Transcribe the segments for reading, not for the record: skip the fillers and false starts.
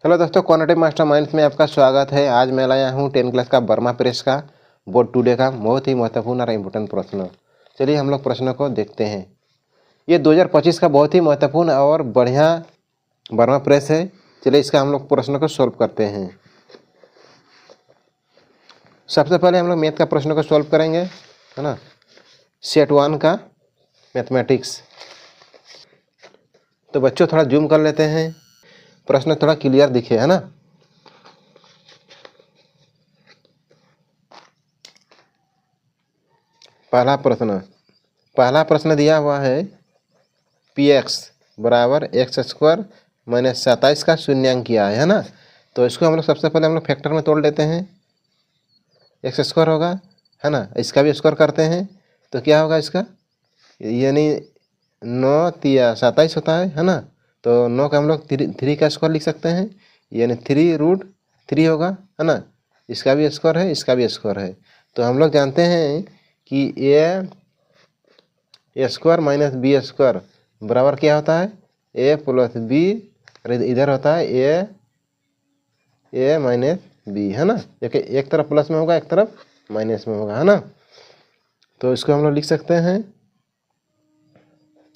Hello दोस्तों, quantity master minds में आपका स्वागत है। आज मैं लाया हूँ 10 क्लास का बर्मा प्रेस का बोर्ड टुडे का बहुत ही महत्वपूर्ण और इम्पोर्टेंट प्रश्न। चलिए हम लोग प्रश्नों को देखते हैं। ये 2025 का बहुत ही महत्वपूर्ण और बढ़िया बर्मा प्रेस है। चलिए इसका हम लोग प्रश्नों को सॉल्व करते हैं। सबसे पहले हम लोग मैथ का प्रश्न को सॉल्व करेंगे, है ना। सेट 1 का मैथमेटिक्स। तो बच्चों थोड़ा जूम कर लेते हैं, प्रश्न थोड़ा क्लियर दिखे, है ना। पहला प्रश्न दिया हुआ है px बराबर एक्स स्क्वायर माइनस 27 का शून्यांक किया है ना। तो इसको हम लोग सबसे पहले हम लोग फैक्टर में तोड़ लेते हैं। एक्स स्क्वायर होगा, है ना। इसका भी स्क्वायर करते हैं तो क्या होगा इसका, यानी 9 तिया 27 होता है ना। तो 9 का हम लोग 3 का स्क्वायर लिख सकते हैं, यानी 3√3 होगा, है ना। इसका भी स्क्वायर है, इसका भी स्क्वायर है। तो हम लोग जानते हैं कि ए स्क्वायर माइनस बी स्क्वायर बराबर क्या होता है, ए प्लस बी, इधर होता है ए माइनस बी, है ना। एक तरफ प्लस में होगा, एक तरफ माइनस में होगा, है ना। तो इसको हम लोग लिख सकते हैं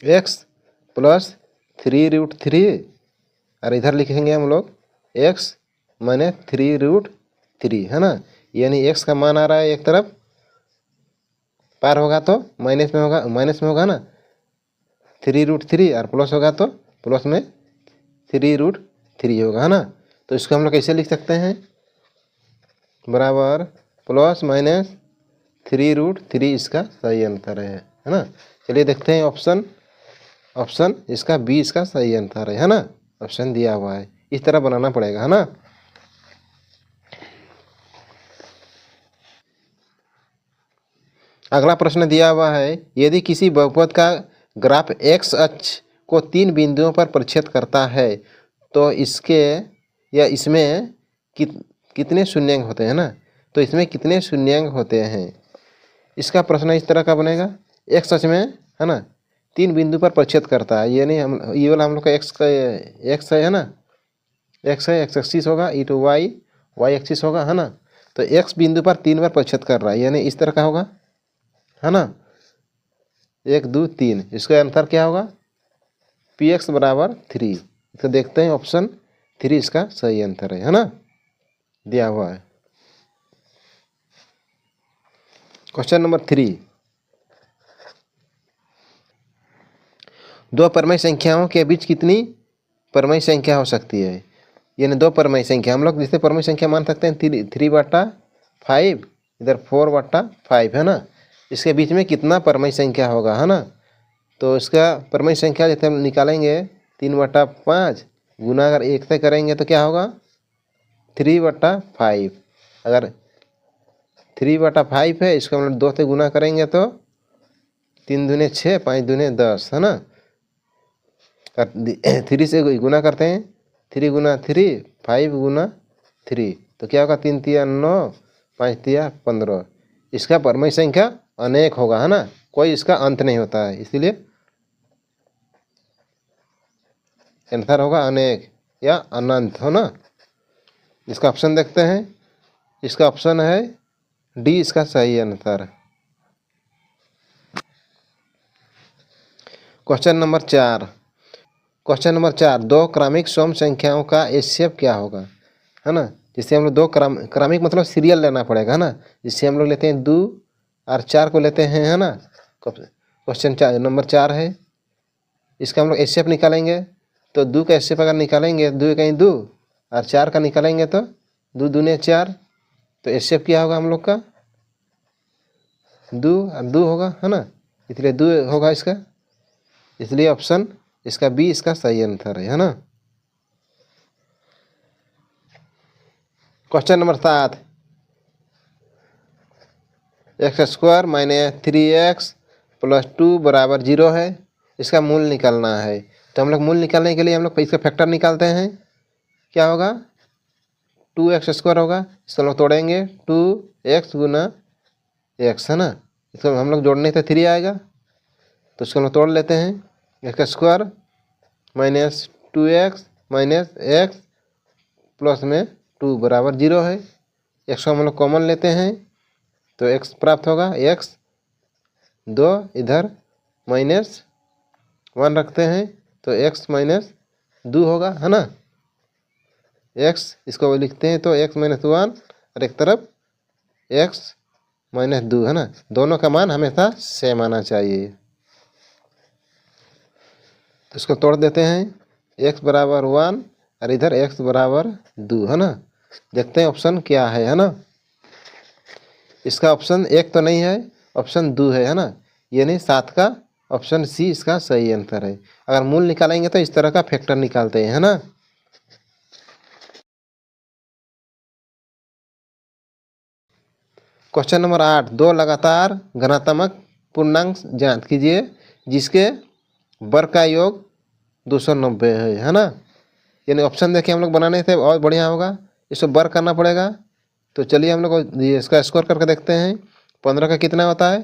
x प्लस 3√3 और इधर लिखेंगे हम लोग x माइनस 3√3, है ना। यानी x का मान आ रहा है एक तरफ, पार होगा तो माइनस में होगा ना 3√3, और प्लस होगा तो प्लस में 3√3 होगा, है ना। तो इसको हम लोग कैसे लिख सकते हैं, बराबर प्लस माइनस 3√3 इसका सही आंसर है ना। चलिए देखते हैं ऑप्शन इसका बी इसका सही आंसर है ना। ऑप्शन दिया हुआ है, इस तरह बनाना पड़ेगा, है ना। अगला प्रश्न दिया हुआ है, यदि किसी बहुपद का ग्राफ एक्स अक्ष को 3 बिंदुओं पर परिच्छेद करता है तो इसके या इसमें कितने शून्यांक होते हैं ना। तो इसमें कितने शून्यांक होते हैं, इसका प्रश्न इस तरह का बनेगा। एक्स अक्ष में, है ना, 3 बिंदु पर परिच्छेद करता है, यानी ये वाला हम लोग का एक्स है ना। एक्स है, एक्स एक्सिस होगा, ई टू वाई एक्सिस होगा, है ना। तो एक्स बिंदु पर 3 बार परिच्छेद कर रहा है, यानी इस तरह का होगा, है ना। 1 2 3, इसका आंसर क्या होगा, px बराबर 3। इसको देखते हैं, ऑप्शन 3 इसका सही आंसर है ना, दिया हुआ है। क्वेश्चन नंबर 3, दो परमेय संख्याओं के बीच कितनी परमेय संख्या हो सकती है। यानी दो परमेय संख्या हम लोग जिसे परमेय संख्या मान सकते हैं 3/5, इधर 4/5, है ना। इसके बीच में कितना परमेय संख्या होगा, है ना। तो इसका परमेय संख्या जैसे हम निकालेंगे 3/5 गुना अगर 1 से करेंगे तो क्या होगा 3/5। अगर 3/5 है, इसको हम लोग 2 से गुना करेंगे तो 3 दूने 6, 5 दूने 10, है ना। 3 से गुना करते हैं, 3 गुना 3, 5 गुना 3, तो क्या होगा 3 तिया 9, 5 तिया 15। इसका परमेय संख्या अनेक होगा, है ना, कोई इसका अंत नहीं होता है, इसीलिए आंसर होगा अनेक या अनंत, हो ना। इसका ऑप्शन देखते हैं, इसका ऑप्शन है डी इसका सही आंसर। क्वेश्चन नंबर 4, दो क्रमिक सम संख्याओं का एचसीएफ क्या होगा, है ना। जिससे हम लोग दो क्रमिक मतलब सीरियल लेना पड़ेगा, है ना। जिससे हम लोग लेते हैं 2 और 4 को लेते हैं, है ना। क्वेश्चन नंबर 4 है, इसका हम लोग एचसीएफ निकालेंगे। तो 2 का एचसीएफ अगर निकालेंगे, 2 कहीं 2 और 4 का निकालेंगे तो 2 दूने 4, तो एचसीएफ क्या होगा हम लोग का 2 और 2 होगा, है ना। इसलिए 2 होगा इसका, इसलिए ऑप्शन इसका बी इसका सही आंसर है ना। Question number 7, x square minus 3x plus 2 बराबर 0 है। इसका मूल निकालना है। तो हम लोग मूल निकालने के लिए हम लोग इसका फैक्टर निकालते हैं, क्या होगा 2x स्क्वायर होगा। इसको हम लोग तोड़ेंगे 2x गुना x, है ना। इसको हम लोग जोड़ने से 3 आएगा, तो इसको हम लोग तोड़ लेते हैं। X square minus 2x minus x plus में 2 बराबर 0 है। x को हम लोग कॉमन लेते हैं तो x प्राप्त होगा। x 2 इधर -1 रखते हैं तो x -2 होगा, है ना। x इसको लिखते हैं तो x -1 और एक तरफ x -2, है ना। दोनों का मान हमेशा सेम आना चाहिए। तो इसको तोड़ देते हैं, x बराबर 1 और इधर x बराबर 2, है ना। देखते हैं ऑप्शन क्या है ना। इसका ऑप्शन 1 तो नहीं है, ऑप्शन 2 है ना। यानी 7 का ऑप्शन सी इसका सही आंसर है। अगर मूल निकालेंगे तो इस तरह का फैक्टर निकालते हैं, है ना। क्वेश्चन नंबर 8, 2 लगातार घनात्मक पूर्णांक ज्ञात कीजिए जिसके वर्ग का योग 290 है ना। यानी ऑप्शन देखिए हम लोग बनाने थे और बढ़िया होगा। इसको वर्ग करना पड़ेगा। तो चलिए हम लोग इसका स्कोर करके देखते हैं। 15 का कितना होता है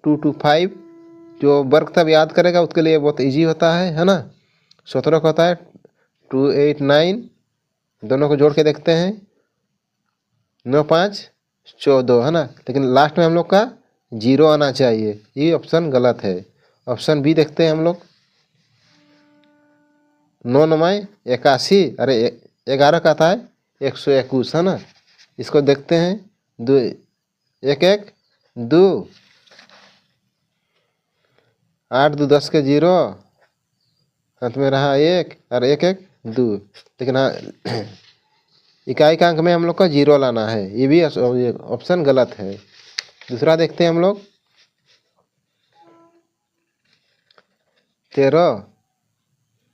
225, जो वर्ग तब याद करेगा उसके लिए बहुत इजी होता है ना। 17 का होता है 289, दोनों को जोड़ के देखते हैं 9 5 14, है ना। लेकिन लास्ट में हम लोग का 0 आना चाहिए, ये ऑप्शन गलत है। ऑप्शन बी देखते हैं हम लोग 9 9 81, अरे 11 का आता है 121, है ना। इसको देखते हैं 2 1 1 2 8 2 10 के 0, अंत में रहा 1 और 1 1 2। लेकिन हाँ इकाई का अंक में हम लोग का 0 लाना है, ये भी ऑप्शन गलत है। दूसरा देखते हैं हम लोग 13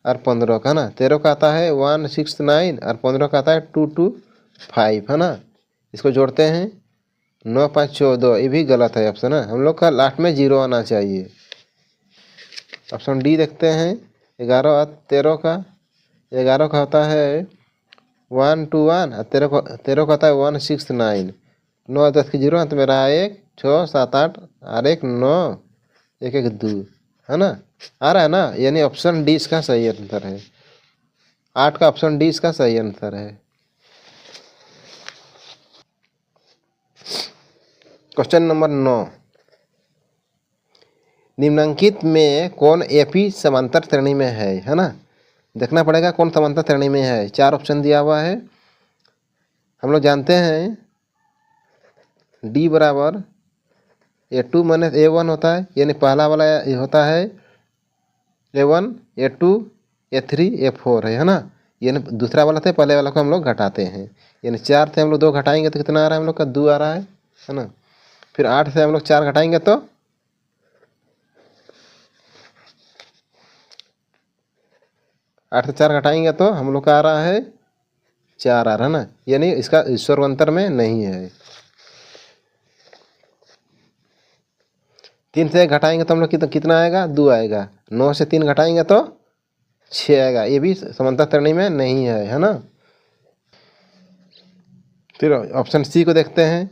और 15 का ना। 13 का आता है 169 और 15 का आता है 225, है ना। इसको जोड़ते हैं 9 5 14, ये भी गलत है ऑप्शन, है। हम लोग का लास्ट में 0 आना चाहिए। ऑप्शन डी देखते हैं 11 और 13 का। 11 का होता है 121 और 13 का होता है 169। 9 10 के 0, अंत में रहा 1 6 7 8 और 1 9 1 1 2, है ना। आ रहा है ना। यानी ऑप्शन डी इसका सही आंसर है। 8 का ऑप्शन डी इसका सही आंसर है। क्वेश्चन नंबर 9, निम्नलिखित में कौन एपी समांतर श्रेणी में है ना। देखना पड़ेगा कौन समांतर श्रेणी में है। 4 ऑप्शन दिया हुआ है। हम लोग जानते हैं डी बराबर A2 - A1 होता है, यानी पहला वाला होता है A1 A2 A3 A4 है ना। यानी दूसरा वाला थे, पहले वाला को हम लोग घटाते हैं। यानी 4 से हम लोग 2 घटाएंगे तो कितना आ रहा है हम लोग का 2 आ रहा है ना। फिर 8 से हम लोग 4 घटाएंगे तो 8 से 4 घटाएंगे तो हम लोग का आ रहा है 4 आ रहा है ना। यानी इसका ईश्वरवंतर में नहीं है। 3 से घटाएंगे तो हम लोग कितना आएगा 2 आएगा। 9 से 3 घटाएंगे तो 6 आएगा, ये भी समांतर श्रेणी में नहीं है ना। फिर ऑप्शन सी को देखते हैं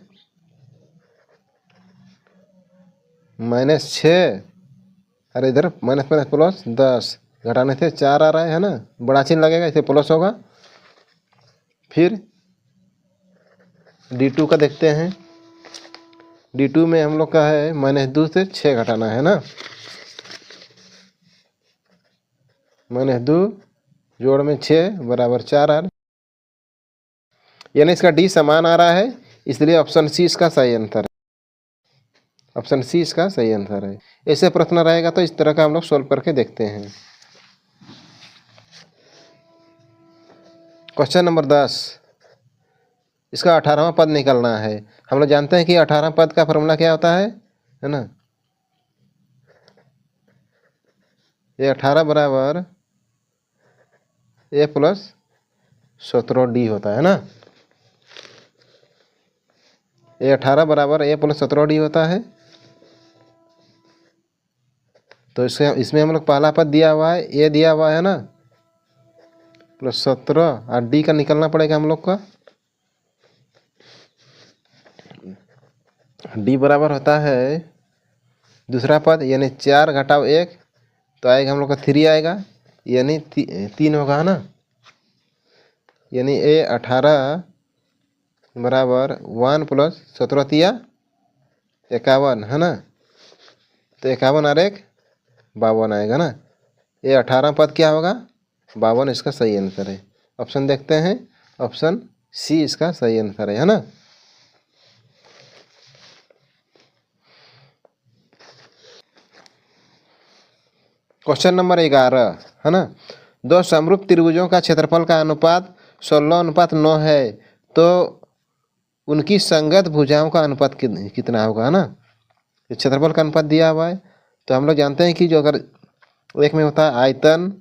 -6 और इधर माइनस प्लस 10, घटाने से 4 आ रहा है ना। बड़ा चिन्ह लगेगा, इसे प्लस होगा। फिर D2 का देखते हैं। D2 में हम लोग का है -2 से 6 घटाना है ना। -2 जोड़ में 6 बराबर 4 आ रहा, यानी इसका डी समान आ रहा है, इसलिए ऑप्शन सी इसका सही आंसर है। ऑप्शन सी इसका सही आंसर है। ऐसे प्रश्न रहेगा तो इस तरह का हम लोग सोल्व करके देखते हैं। क्वेश्चन नंबर 10, इसका 18वां पद निकलना है। हम लोग जानते हैं कि 18 पद का फॉर्मूला क्या होता है ना। ये 18 बराबर A + 17D होता है ना। ये 18 बराबर A + 17D होता है। तो इसमें हम लोग पहला पद दिया हुआ है, ए दिया हुआ है ना, +17 और डी का निकलना पड़ेगा हम लोग का। डी बराबर होता है दूसरा पद, यानी 4 घटाव 1 तो आएगा हम लोग का 3 आएगा, यानी 3 होगा, है ना। यानी ए 18 बराबर 1 प्लस 17 51 है ना। तो 51 और 1 52 आएगा ना। ये 18 पद क्या होगा 52 इसका सही आंसर है। ऑप्शन देखते हैं, ऑप्शन सी इसका सही आंसर है ना। क्वेश्चन नंबर 11 है ना। दो समरूप त्रिभुजों का क्षेत्रफल का अनुपात 16:9 है, तो उनकी संगत भुजाओं का अनुपात कितना होगा है ना। क्षेत्रफल का अनुपात दिया हुआ है, तो हम लोग जानते हैं कि जो अगर एक में होता है आयतन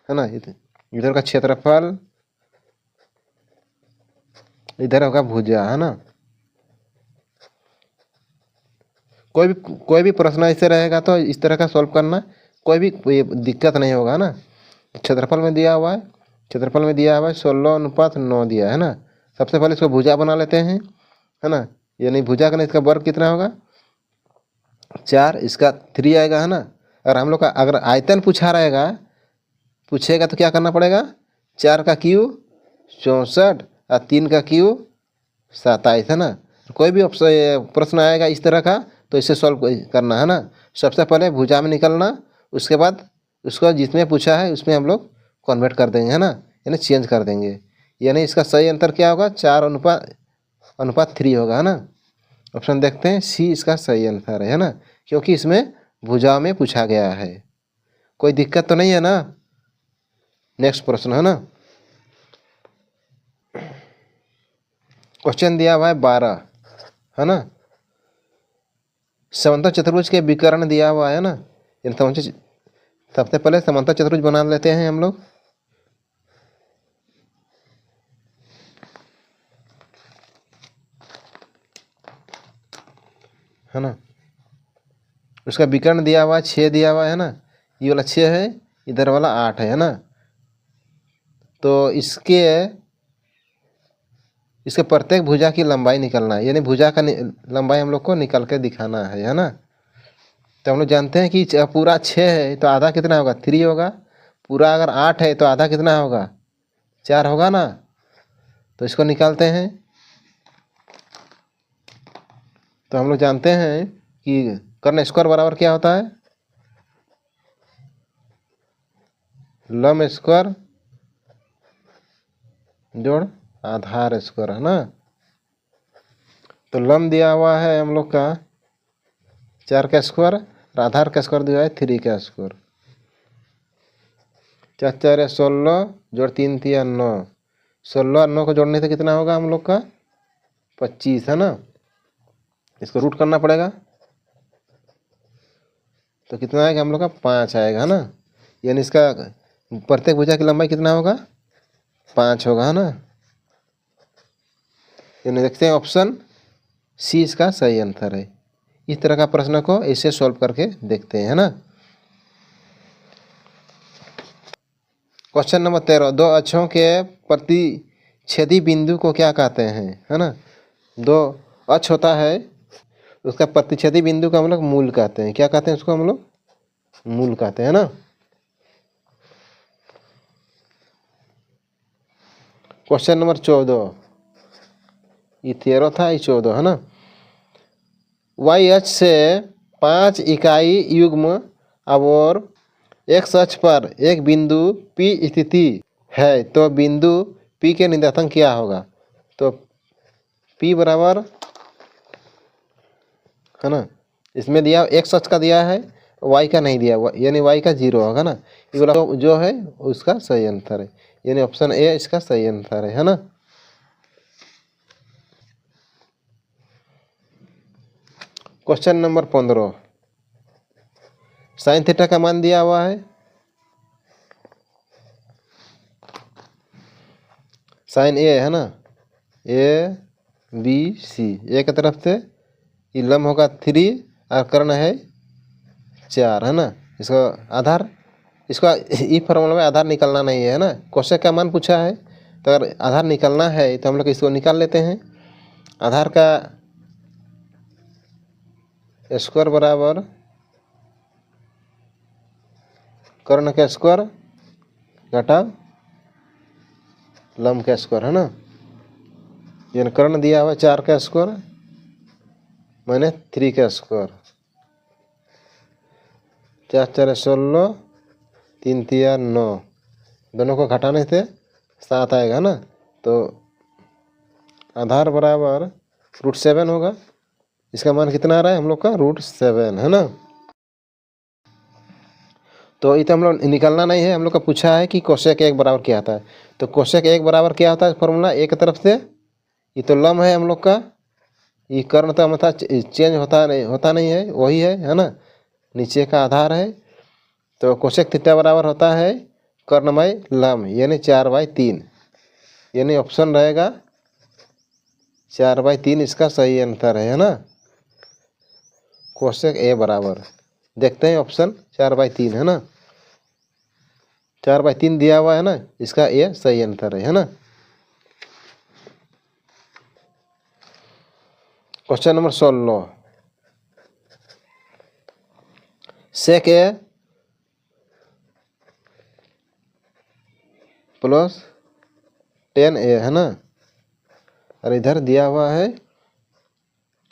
है ना, इधर का क्षेत्रफल, इधर होगा भुजा है ना। कोई भी प्रश्न ऐसे रहेगा तो इस तरह का सॉल्व करना, कोई भी दिक्कत नहीं होगा ना। क्षेत्रफल में दिया हुआ है, क्षेत्रफल में दिया हुआ है 16:9 दिया है ना। सबसे पहले इसको भुजा बना लेते हैं है ना। यानी भुजा का इसका वर्ग कितना होगा 4, इसका 3 आएगा है ना। और हम लोग का अगर आयतन पूछेगा तो क्या करना पड़ेगा, 4 का क्यूब 64 और 3 का क्यूब 27 है ना। कोई भी प्रश्न आएगा इस तरह का तो इसे सॉल्व करना है ना। सबसे पहले भुजा में निकलना, उसके बाद उसको जिसमें पूछा है उसमें हम लोग कन्वर्ट कर देंगे है ना, यानी चेंज कर देंगे। यानी इसका सही अंतर क्या होगा 4:3 होगा है ना। ऑप्शन देखते हैं, सी इसका सही आंसर है ना, क्योंकि इसमें भुजा में पूछा गया है। कोई दिक्कत तो नहीं है ना। नेक्स्ट प्रश्न है ना। क्वेश्चन दिया हुआ है 12 है ना। समंतर चतुर्भुज के विकर्ण दिया हुआ है ना। सबसे पहले समंतर चतुर्भुज बना लेते हैं हम लोग है ना। उसका विकर्ण दिया हुआ 6 दिया हुआ है ना। ये वाला 6 है, इधर वाला 8 है ना। तो इसके प्रत्येक भुजा की लंबाई निकलना है, यानी भुजा का लंबाई हम लोग को निकल के दिखाना है ना। तो हम लोग जानते हैं कि पूरा 6 है तो आधा कितना होगा 3 होगा। पूरा अगर 8 है तो आधा कितना होगा 4 होगा ना। तो इसको निकालते हैं। तो हम लोग जानते हैं कि कर्ण स्क्वायर बराबर क्या होता है, लंब स्क्वायर जोड़ आधार स्क्वायर है ना। तो लंब दिया हुआ है हम लोग का 4 का स्क्वायर, आधार का स्क्वायर दिया है 3 का स्क्वायर। 4 4 16 जोड़ 3 3 9, 16 और 9 को जोड़ने से कितना होगा हम लोग का 25 है ना। इसको रूट करना पड़ेगा, तो कितना आएगा हम लोग का 5 आएगा है ना। यानी इसका प्रत्येक भुजा की लंबाई कितना होगा 5 होगा है ना। यानी देखते हैं ऑप्शन सी इसका सही आंसर है। इस तरह का प्रश्न को ऐसे सॉल्व करके देखते हैं है ना। क्वेश्चन नंबर 13, दो अक्षों के प्रतिच्छेदी बिंदु को क्या कहते हैं है ना। दो अक्ष होता है, उसका प्रतिच्छेदी बिंदु को हम लोग मूल कहते हैं। क्या कहते हैं उसको हम लोग मूल कहते हैं ना। क्वेश्चन नंबर 14, ये 13 था, ये 14 है ना। वाई अक्ष से 5 इकाई युग्म और एक्स अक्ष पर एक बिंदु P स्थिति है, तो बिंदु P के निर्देशांक क्या होगा। तो P बराबर है ना, इसमें दिया एक्स अक्ष का दिया है, y का नहीं दिया, यानी y का 0 होगा ना। ये वाला जो है उसका सही आंसर है, यानी ऑप्शन ए इसका सही आंसर है ना। क्वेश्चन नंबर 15, साइन थीटा का मान दिया हुआ है। साइन ए है ना, ए बी सी, ए की तरफ से ये लंब होगा 3 और कर्ण है 4 है ना। इसका आधार, इसका ई फॉर्मूला में आधार निकलना नहीं है ना। क्वेश्चन का मान पूछा है, तो अगर आधार निकलना है तो हम लोग इसको निकाल लेते हैं। आधार का स्क्वायर बराबर कर्ण का स्क्वायर घटा लंब का स्क्वायर है ना, यानी कर्ण दिया हुआ 4 का स्क्वायर माइनस 3 का स्क्वायर, 4 4 16, 3 3 9, दोनों को घटाने से 7 आएगा ना। तो आधार बराबर √7 होगा। इसका मान कितना आ रहा है हम लोग का? √7 है ना। तो ये तो हम लोग निकलना नहीं है, हम लोग का पूछा है कि कोसेक 1 बराबर क्या आता है। तो कोसेक 1 बराबर क्या होता है फॉर्मूला? एक तरफ से ये तो लंब है हम लोग का, ये कर्ण तो हमेशा चेंज होता नहीं है, वही है ना, नीचे का आधार है। तो कोसेक थीटा बराबर होता है कर्णमय लंब, यानी 4/3, यानी ऑप्शन रहेगा 4/3 इसका सही आंसर है ना। कोसेक ए बराबर, देखते हैं ऑप्शन 4/3 है ना, 4/3 दिया हुआ है ना, इसका ए सही आंसर है ना। क्वेश्चन नंबर 16, सेक ए प्लस 10a है ना, और इधर दिया हुआ है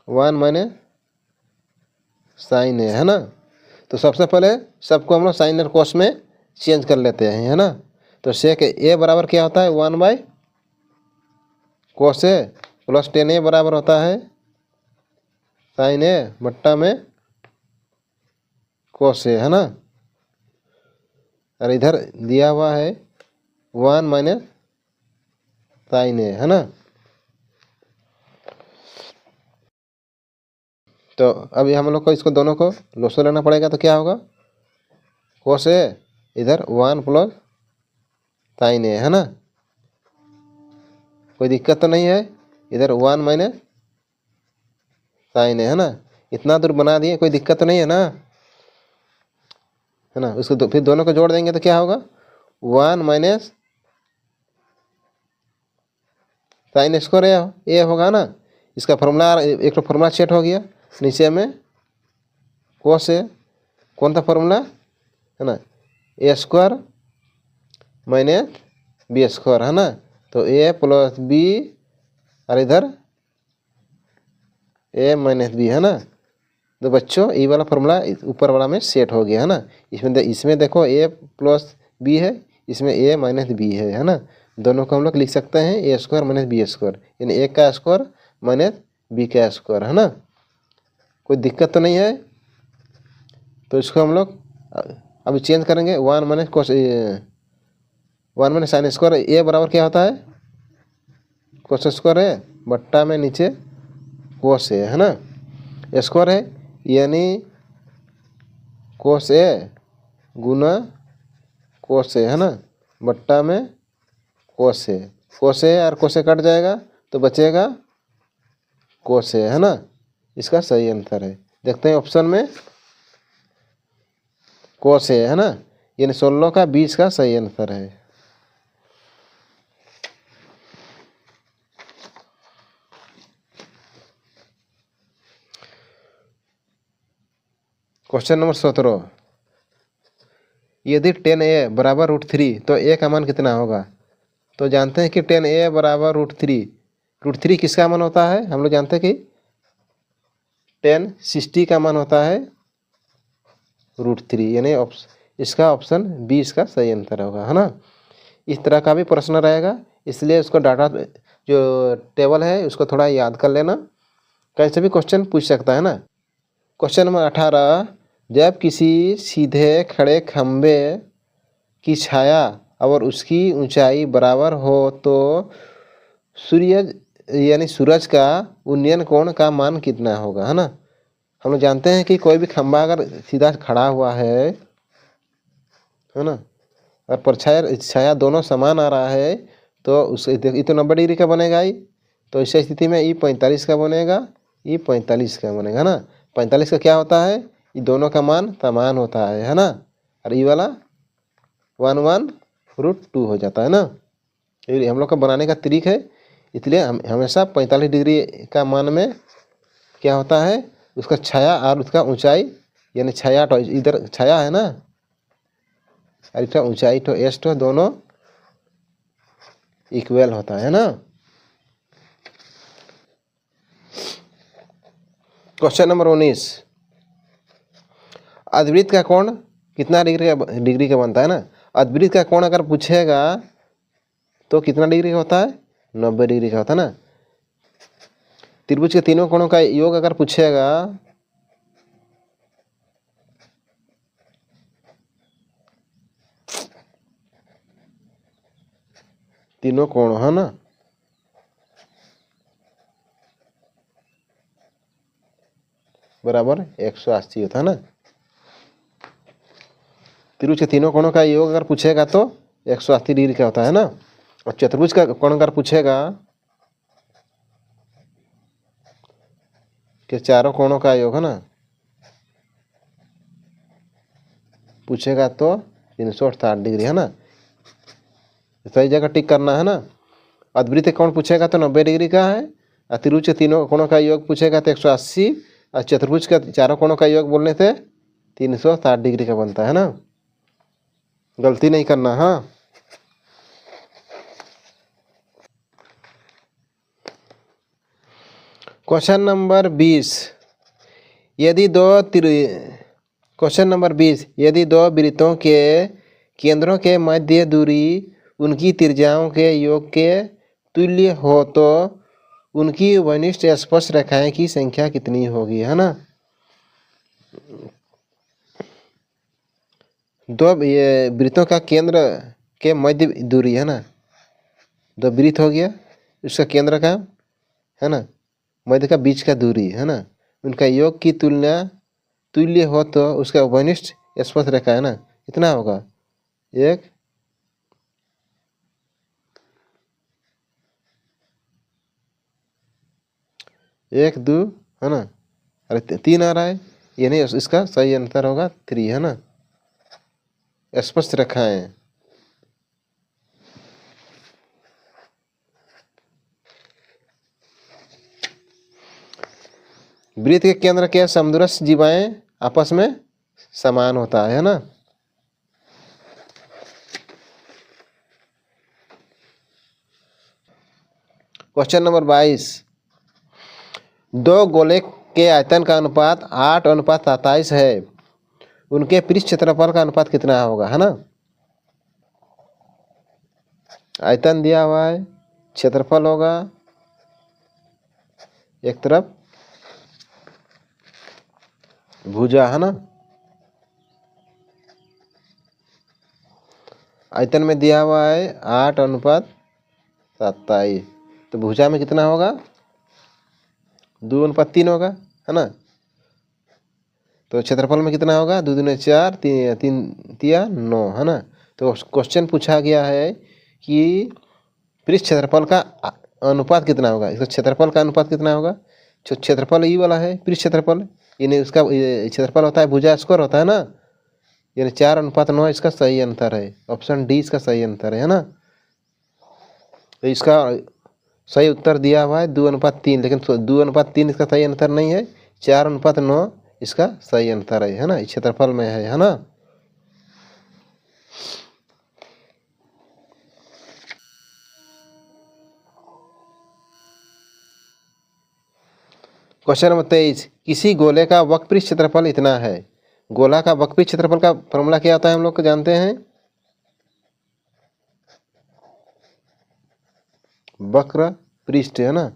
1 माइनस साइन ए है ना। तो सबसे पहले सबको हम लोग साइन और कोस में चेंज कर लेते हैं है ना। तो सेक ए बराबर क्या होता है? 1/कोस ए प्लस 10a बराबर होता है साइन ए बट्टा में कोस ए है ना, और इधर दिया हुआ है 1 माइनस साइन ए है ना। तो अभी हम लोग को इसको दोनों को लोसो लेना पड़ेगा। तो क्या होगा? कोस ए इधर 1 प्लस साइन ए है ना, कोई दिक्कत तो नहीं है। इधर 1 माइनस साइन ए है ना, इतना दूर बना दिए, कोई दिक्कत तो नहीं है ना, है ना। उसको फिर दोनों को जोड़ देंगे तो क्या होगा? 1 माइनस साइन स्क्वायर ए होगा ना। इसका फॉर्मूला एक तो फॉर्मूला सेट हो गया, नीचे में कोस ए, कौन सा फॉर्मूला है ना, ए स्क्वायर माइनस बी स्क्वायर है ना। तो ए प्लस बी और इधर ए माइनस बी है ना। तो बच्चों ये वाला फॉर्मूला ऊपर वाला में सेट हो गया है ना। इसमें देखो ए प्लस बी है, इसमें ए माइनस बी है ना। दोनों को हम लोग लिख सकते हैं ए स्क्वायर माइनस बी स्क्वायर, यानी ए का स्क्वायर माइनस बी का स्क्वायर है ना। कोई दिक्कत तो नहीं है। तो इसको हम लोग अभी चेंज करेंगे, 1 minus cos 1 minus sin square A बराबर क्या होता है? कोस स्क्वायर है बट्टा में नीचे कोस ए है ना, स्क्वायर है यानी कोस ए गुना कोस ए है ना, बट्टा में कोस ए और कोस ए कट जाएगा तो बचेगा कोस ए है ना। इसका सही आंसर है, देखते हैं ऑप्शन में कोस ए है ना, यानी 16 का 20 का सही आंसर है। क्वेश्चन नंबर 17, यदि 10a बराबर √3 तो a का मान कितना होगा? तो जानते हैं कि 10a बराबर √3 किसका मान होता है? हम लोग जानते हैं कि 1060 का मान होता है √3, यानी इसका ऑप्शन 20 का सही आंसर होगा है ना। इस तरह का भी प्रश्न रहेगा, इसलिए उसको डाटा जो टेबल है उसको थोड़ा याद कर लेना, कैसे भी क्वेश्चन पूछ सकता है ना। क्वेश्चन नंबर 18, जब किसी सीधे खड़े खंबे की छाया और उसकी ऊंचाई बराबर हो तो सूरज का उन्नयन कोण का मान कितना होगा है ना। हम लोग जानते हैं कि कोई भी खंबा अगर सीधा खड़ा हुआ है ना, और परछाया छाया दोनों समान आ रहा है तो उससे ये तो 90 डिग्री का बनेगा ही। तो इस स्थिति में ई 45 का बनेगा, ई 45 का बनेगा ना। 45 का क्या होता है? ये दोनों का मान समान होता है ना, और ये वाला 1/√2 हो जाता है ना। ये हम लोग का बनाने का तरीका है, इसलिए हम हमेशा 45 डिग्री का मान में क्या होता है, उसका छाया और उसका ऊंचाई, यानी छाया तो इधर छाया है ना, और इसका ऊंचाई तो एस तो दोनों इक्वल होता है ना। क्वेश्चन नंबर 19, अर्धवृत्त का कोण कितना डिग्री का बनता है ना। अर्धवृत्त का कोण अगर पूछेगा तो कितना डिग्री का होता है, 90 डिग्री का होता है ना। त्रिभुज के तीनों कोणों का योग अगर पूछेगा तीनों कोण है ना, बराबर 180 होता है ना। त्रिभुज के तीनों कोणों का योग अगर पूछेगा तो 180 डिग्री का होता है ना। और चतुर्भुज का कोण अगर पूछेगा कि चारों कोणों का योग है ना, पूछेगा तो 360 डिग्री है ना। सही जगह टिक करना है ना। अर्धवृत्त कोण पूछेगा तो 90 डिग्री का है, और त्रिभुज के तीनों कोणों का योग पूछेगा तो 180, और चतुर्भुज का चारों कोणों का योग बोलने से 360 डिग्री का बनता है ना। गलती नहीं करना। हाँ, क्वेश्चन नंबर 20, क्वेश्चन नंबर 20, यदि दो वृत्तों के केंद्रों के मध्य दूरी उनकी त्रिज्याओं के योग के तुल्य हो तो उनकी वनिष्ठ स्पर्श रेखाएं की संख्या कितनी होगी, है ना। दो ये वृत्तों का केंद्र के मध्य दूरी है ना, दो वृत्त हो गया, उसका केंद्र का है ना, मध्य का बीच का दूरी है ना, उनका योग की तुल्य हो तो उसका वनिष्ठ स्पर्श रेखा है ना, कितना होगा, 1 1 2 है ना, अरे 3 आ रहा है, ये नहीं, इसका सही आंसर होगा 3 है ना। स्पर्श रेखाएं वृत्त के केंद्र के समदूरस्थ जीवाएं आपस में समान होता है ना। क्वेश्चन नंबर 22, दो गोले के आयतन का अनुपात 8:27 है, उनके पृष्ठ क्षेत्रफल का अनुपात कितना होगा, है ना। आयतन दिया हुआ है, क्षेत्रफल होगा एक तरफ भुजा, है ना। आयतन में दिया हुआ है 8:27, तो भुजा में कितना होगा, 2:3 होगा, है ना। तो क्षेत्रफल में कितना होगा, 2 दूनी 4, 3 तिया 9, है ना। तो क्वेश्चन पूछा गया है कि पृष्ठ क्षेत्रफल का अनुपात कितना होगा, इसका क्षेत्रफल का अनुपात कितना होगा। क्षेत्रफल ये वाला है पृष्ठ क्षेत्रफल, यानी उसका क्षेत्रफल होता है भुजा स्क्वायर होता है ना, यानी 4:9 इसका सही आंसर है। ऑप्शन डी इसका सही आंसर है ना। तो इसका सही उत्तर दिया हुआ है 2:3, लेकिन 2:3 इसका सही आंसर नहीं है, 4:9 इसका सही आंसर है ना, क्षेत्रफल में है ना। क्वेश्चन नंबर 23, किसी गोले का वक्रपृष्ठ क्षेत्रफल इतना है। गोला का वक्रपृष्ठ क्षेत्रफल का फॉर्मूला क्या होता है, हम लोग को जानते हैं, वक्र पृष्ठ, है ना।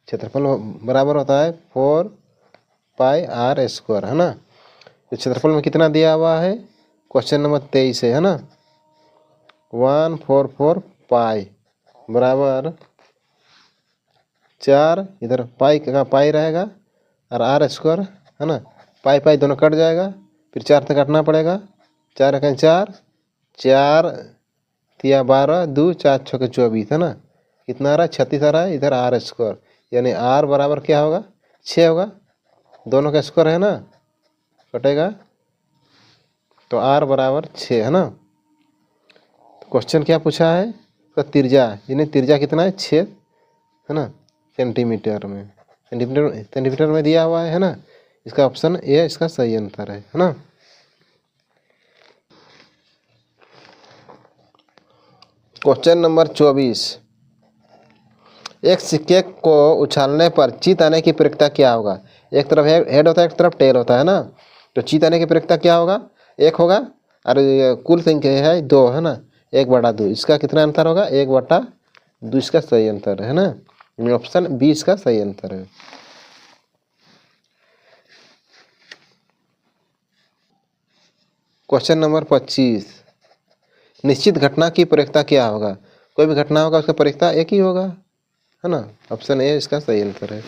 क्षेत्रफल बराबर होता है 4πr², है ना। तो क्षेत्रफल में कितना दिया हुआ है, क्वेश्चन नंबर 23 है ना, 144 पाई बराबर 4, इधर पाई का पाई रहेगा और r² है ना, पाई पाई दोनों कट जाएगा, फिर 4 से काटना पड़ेगा, 4 1 4, 4 तिया 12, 2 4 6 24, है ना। कितना आ रहा है, 36 आ रहा है, इधर r², यानी r बराबर क्या होगा, 6 होगा, दोनों का स्क्वायर है ना, कटेगा, तो r बराबर 6 है ना। क्वेश्चन क्या पूछा है, तो त्रिज्या, यानी त्रिज्या कितना है, 6 है ना, सेंटीमीटर में, सेंटीमीटर में दिया हुआ है ना। इसका ऑप्शन ए इसका सही आंसर है ना। Question number 24। एक सिक्के को उछालने पर जीत आने की प्रक्रिया क्या होगा? एक तरफ हेड होता है, एक तरफ टेल होता है ना। तो जीत आने की प्रक्रिया क्या होगा? एक होगा, और कुल संख्या है 2 है ना, 1/2। इसका कितना आंसर होगा? 1/2 इसका सही आंसर है ना। ऑप्शन बी इसका सही आंसर है। Question number 25। निश्चित घटना की प्रक्रिया क्या होगा? कोई भी घटना होगा उसका प्रक्रिया एक ही होगा, है ना। ऑप्शन ए इसका सही आंसर है।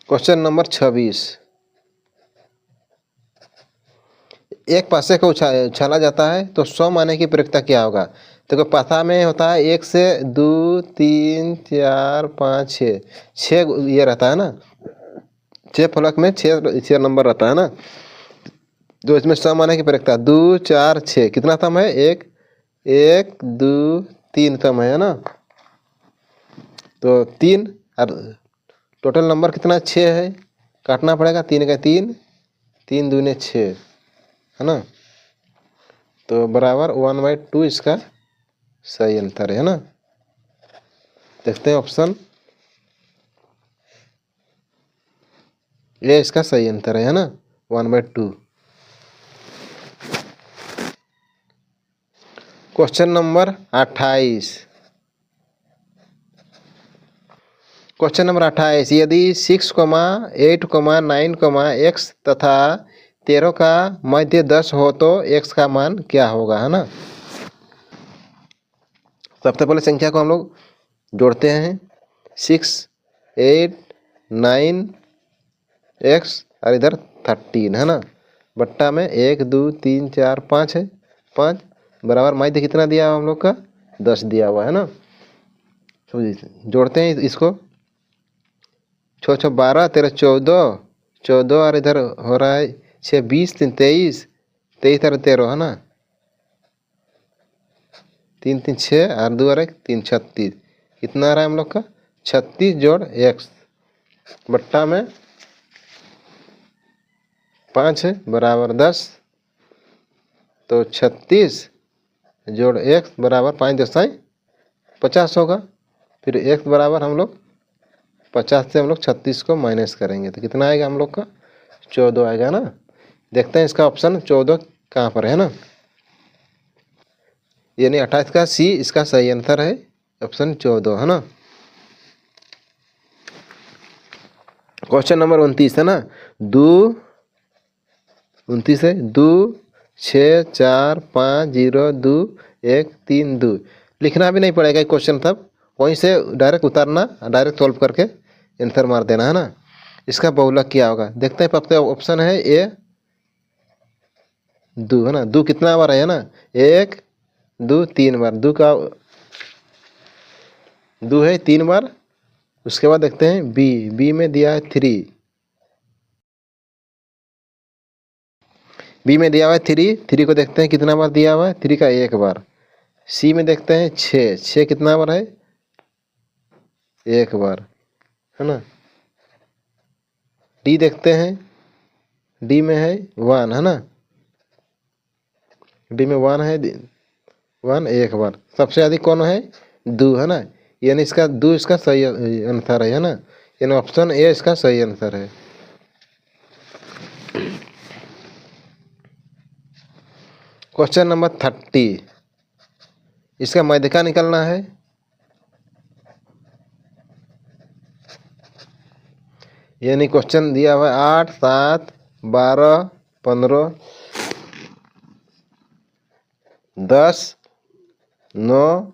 Question number 26। एक पासे को उछाला जाता है तो 100 आने की प्रक्रिया क्या होगा? देखो पासा में होता है 1 से 2 3 4 5 6, 6 ये रहता है ना, 6 फलक में 6 नंबर रहता है ना। तो इसमें 100 आने की प्रक्रिया 2 4 6, कितना थम है? 1 1 2 3 थम है ना। तो 3 और टोटल नंबर कितना? 6 है, काटना पड़ेगा। 3 का 3, 3 दूने 6 है ना। तो बराबर 1/2 इसका सही आंसर है ना। देखते हैं ऑप्शन ये इसका सही आंसर है ना, 1/2। Question number 28। Question number 28। यदि 6, 8, 9, x तथा 13 का मध्य 10 हो तो x का मान क्या होगा, है ना। सबसे पहले संख्या को हम लोग जोड़ते हैं। 6, 8, 9 x और इधर 13 है ना, बट्टा में 1 2 3 4 5 है, 5 बराबर मध्य कितना दिया हुआ हम लोग का? 10 दिया हुआ है ना। जोड़ते हैं इसको। 6 6 12, 13 14, 14 और इधर हो रहा है 6 20, 3 23, 23 और 13 है ना, 3 3 6 और 2 और 1 3 36। कितना आ रहा है हम लोग का? 36 जोड़ x बट्टा में 5 है बराबर 10। तो 36 जोड़ x बराबर 5 10 50 होगा। फिर x बराबर हम लोग 50 से हम लोग 36 को माइनस करेंगे तो कितना आएगा हम लोग का? 14 आएगा ना। देखते हैं इसका ऑप्शन 14 कहाँ पर है ना। यानी 28 का सी इसका सही आंसर है, ऑप्शन 14 है ना। क्वेश्चन नंबर 29 है ना। 2 29 है 2 6 4 5 0 2 1 3 2। लिखना भी नहीं पड़ेगा क्वेश्चन, तब वहीं से डायरेक्ट उतारना, डायरेक्ट सॉल्व करके आंसर मार देना है ना। इसका बहुलक क्या होगा? देखते हैं। पहले ऑप्शन है ए 2 है ना। 2 कितना बार है ना? 1 2 3 बार। 2 का 2 है 3 बार। उसके बाद देखते हैं बी में दिया है 3, बी में दिया हुआ है 3 को देखते हैं कितना बार दिया हुआ है? 3 का 1 बार। सी में देखते हैं 6 कितना बार है? 1 बार है ना। डी देखते हैं, डी में है 1 है ना, डी में 1 है, 1 1 बार। सबसे अधिक कौन है? 2 है ना, यानी इसका 2 इसका सही आंसर है ना। यानी ऑप्शन ए इसका सही आंसर है। Question number 30। इसका माध्यिका निकालना है। यानी क्वेश्चन दिया हुआ है 8 7 12 15 10 9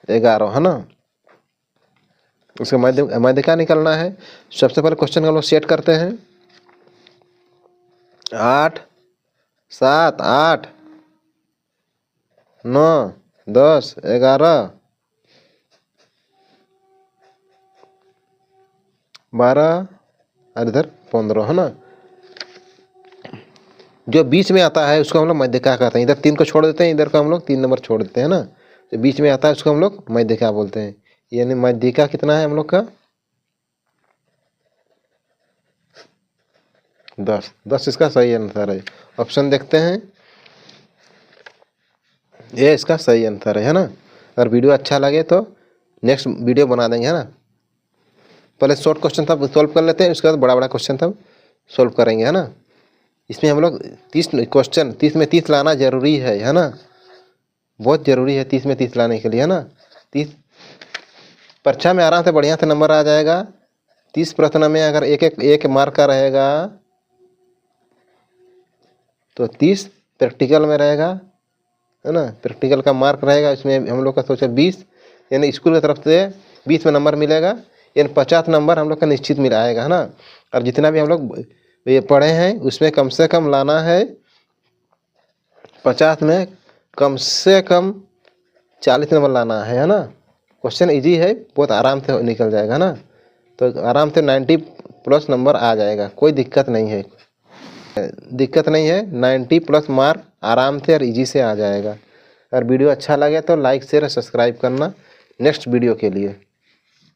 11 है ना। उसका माध्यिका निकालना है। सबसे पहले क्वेश्चन हम लोग सेट करते हैं। 8 7 8 9 10 11 12 और इधर 15 है ना। जो बीच में आता है उसको हम लोग माध्यिका कहते हैं। इधर 3 को छोड़ देते हैं, इधर को हम लोग 3 नंबर छोड़ देते हैं ना। जो बीच में आता है उसको हम लोग माध्यिका बोलते हैं। यानी माध्यिका कितना है हम लोग का? 10 10 इसका सही आंसर है। ऑप्शन देखते हैं ये इसका सही आंसर है ना। अगर वीडियो अच्छा लगे तो नेक्स्ट वीडियो बना देंगे, है ना। पहले शॉर्ट क्वेश्चन था सॉल्व कर लेते हैं, उसके बाद बड़ा बड़ा क्वेश्चन था सॉल्व करेंगे, है ना। इसमें हम लोग 30 क्वेश्चन 30 में 30 लाना जरूरी है ना। बहुत ज़रूरी है 30 में 30 लाने के लिए, है ना। 30 परीक्षा में आराम से बढ़िया से नंबर आ जाएगा। 30 प्रश्न में अगर एक मार्क का रहेगा तो 30 प्रैक्टिकल में रहेगा, है ना। प्रैक्टिकल का मार्क रहेगा, इसमें हम लोग का सोचा 20, यानी स्कूल की तरफ से 20 में नंबर मिलेगा, यानी 50 नंबर हम लोग का निश्चित मिल आएगा, है ना। और जितना भी हम लोग ये पढ़े हैं उसमें कम से कम लाना है 50 में कम से कम 40 नंबर लाना है ना। क्वेश्चन इजी है, बहुत आराम से निकल जाएगा ना। तो आराम से 90 प्लस नंबर आ जाएगा, कोई दिक्कत नहीं है। 90 प्लस मार्क आराम से और इजी से आ जाएगा। अगर वीडियो अच्छा लगे तो लाइक शेयर और सब्सक्राइब करना नेक्स्ट वीडियो के लिए।